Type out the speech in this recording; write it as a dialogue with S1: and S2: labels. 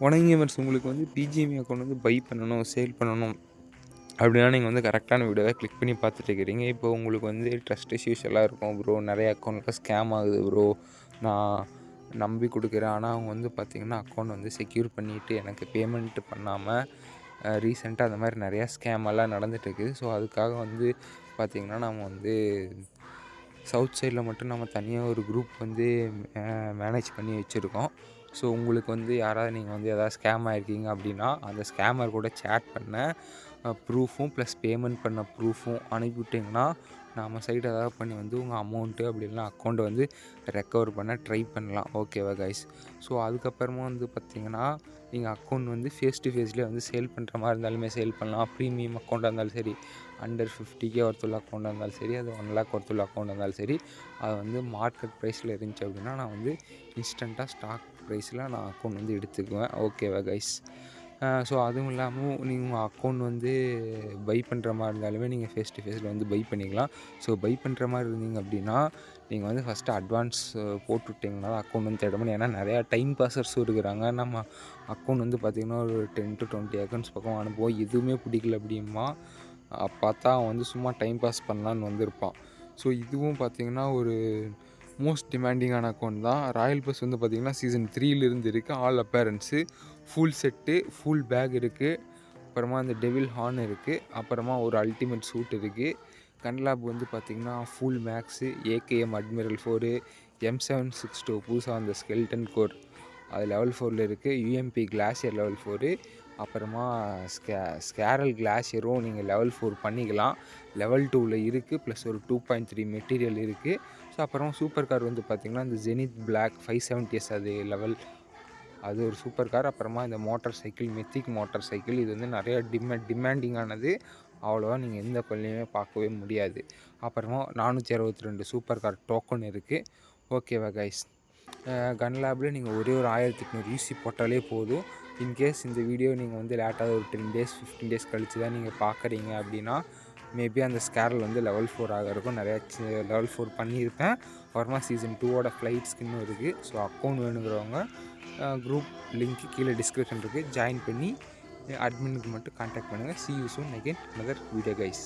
S1: வணக்கம் கேமர்ஸ். உங்களுக்கு வந்து பிஜிஎம்ஐ அக்கௌண்ட் வந்து பை பண்ணணும், சேல் பண்ணணும் அப்படின்னா நீங்கள் வந்து கரெக்டான வீடியோவை கிளிக் பண்ணி பார்த்துட்டு இருக்கிறீங்க. இப்போ உங்களுக்கு வந்து ட்ரஸ்ட் இஷ்யூஸ் எல்லாம் இருக்கும் ப்ரோ. நிறைய அக்கௌண்ட்டில் ஸ்கேம் ஆகுது ப்ரோ. நான் நம்பி கொடுக்குறேன், ஆனால் அவங்க வந்து பார்த்திங்கன்னா அக்கௌண்ட் வந்து செக்யூர் பண்ணிவிட்டு எனக்கு பேமெண்ட்டு பண்ணாமல் ரீசெண்டாக அந்த மாதிரி நிறையா ஸ்கேம் எல்லாம் நடந்துகிட்ருக்குது. ஸோ அதுக்காக வந்து பார்த்திங்கன்னா நம்ம வந்து சவுத் சைடில் மட்டும் நம்ம தனியாக ஒரு குரூப் வந்து மேனேஜ் பண்ணி வச்சுருக்கோம். ஸோ உங்களுக்கு வந்து யாராவது நீங்கள் வந்து எதாவது ஸ்கேம் ஆகிருக்கீங்க அப்படின்னா அந்த ஸ்கேமர் கூட சேட் பண்ண ப்ரூஃபும் ப்ளஸ் பேமெண்ட் பண்ண ப்ரூஃபும் அனுப்பிவிட்டிங்கன்னா நம்ம சைடு ஏதாவது பண்ணி வந்து உங்கள் அமௌண்ட்டு அப்படி இல்லைனா அக்கௌண்ட்டை வந்து ரெக்கவர் பண்ண ட்ரை பண்ணலாம். ஓகேவா கைஸ்? ஸோ அதுக்கப்புறமா வந்து பார்த்திங்கன்னா நீங்கள் அக்கௌண்ட் வந்து ஃபேஸ் டு ஃபேஸ்லேயே வந்து சேல் பண்ணுற மாதிரி இருந்தாலுமே சேல் பண்ணலாம். ப்ரீமியம் அக்கௌண்ட்டாக இருந்தாலும் சரி, அண்டர் 50K ஒருத்துள்ள அக்கௌண்ட்டாக இருந்தாலும் சரி, அது 1 lakh ஒருத்துள்ள அக்கௌண்ட்டாக இருந்தாலும் சரி, அது வந்து மார்க்கெட் ப்ரைஸில் இருந்துச்சு அப்படின்னா நான் வந்து இன்ஸ்டண்ட்டாக ஸ்டாக் ப்ரைஸில் நான் அக்கௌண்ட் வந்து எடுத்துக்குவேன். ஓகேவா கைஸ்? ஸோ அதுவும் இல்லாமல் நீங்கள் அக்கௌண்ட் வந்து பை பண்ணுற மாதிரி இருந்தாலுமே நீங்கள் ஃபேஸ் டு ஃபேஸில் வந்து பை பண்ணிக்கலாம். ஸோ பை பண்ணுற மாதிரி இருந்தீங்க அப்படின்னா நீங்கள் வந்து ஃபஸ்ட்டு அட்வான்ஸ் போட்டுவிட்டிங்கன்னா தான் அக்கௌண்ட் வந்து தேட முடியும். ஏன்னா நிறையா டைம் பாஸர்ஸும் இருக்கிறாங்க. நம்ம அக்கௌண்ட் வந்து பார்த்திங்கன்னா ஒரு 10 to 20 அக்கௌண்ட்ஸ் பக்கம் அனுப்புவோம். எதுவுமே பிடிக்கல அப்படிமா பார்த்தா அவன் வந்து சும்மா டைம் பாஸ் பண்ணலான்னு வந்திருப்பான். ஸோ இதுவும் பார்த்திங்கன்னா ஒரு மோஸ்ட் டிமாண்டிங்கான அக்கௌண்ட் தான். ராயல் பஸ் வந்து பார்த்திங்கன்னா சீசன் 3 இருக்குது. All appearance full set, full pack இருக்குது. அப்புறமா அந்த டெவில் ஹார்ன் இருக்குது. அப்புறமா ஒரு அல்டிமேட் சூட் இருக்குது. கன்லாப் வந்து பார்த்திங்கன்னா full maths, AKM admiral 4, M762 புதுசாக அந்த ஸ்கெல்டன் கோர் அது லெவல் 4 இருக்குது. யூஎம்பி கிளாஷியர் லெவல் 4, அப்புறமா ஸ்கேரல் கிளாஷியரும் நீங்கள் லெவல் 4 பண்ணிக்கலாம். லெவல் 2ல் இருக்குது. ப்ளஸ் ஒரு 2.3 மெட்டீரியல் இருக்குது. ஸோ அப்புறமா சூப்பர் கார் வந்து பார்த்திங்கன்னா இந்த ஜெனித் பிளாக் 570S அது லெவல், அது ஒரு சூப்பர் கார். அப்புறமா இந்த மோட்டார் சைக்கிள், மெத்திக் மோட்டார் சைக்கிள், இது வந்து நிறையா டிமாண்டிங்கானது. அவ்வளோவா நீங்கள் எந்த கொள்ளையுமே பார்க்கவே முடியாது. அப்புறமா 462 சூப்பர் கார் டோக்கன் இருக்குது. ஓகேவா கைஸ்? கன்லாபில் நீங்கள் ஒரே ஒரு 1800 யூசி போட்டாலே போதும். இன்கேஸ் இந்த வீடியோ நீங்கள் வந்து லேட்டாக ஒரு 10 days 15 days கழித்து தான் நீங்கள் பார்க்குறீங்க அப்படின்னா மேபி அந்த ஸ்கேரல் வந்து லெவல் 4 ஆகிறதுக்கும் நிறையா லெவல் 4 பண்ணியிருப்பேன். அப்புறமா சீசன் 2ஓட ஃப்ளைட் ஸ்கின்னும் இருக்குது. ஸோ அக்கௌண்ட் வேணுங்கிறவங்க குரூப் லிங்க்கு கீழே டிஸ்கிரிப்ஷன் இருக்குது, ஜாயின் பண்ணி அட்மினுக்கு மட்டும் கான்டாக்ட் பண்ணுங்கள். See you soon again another video guys.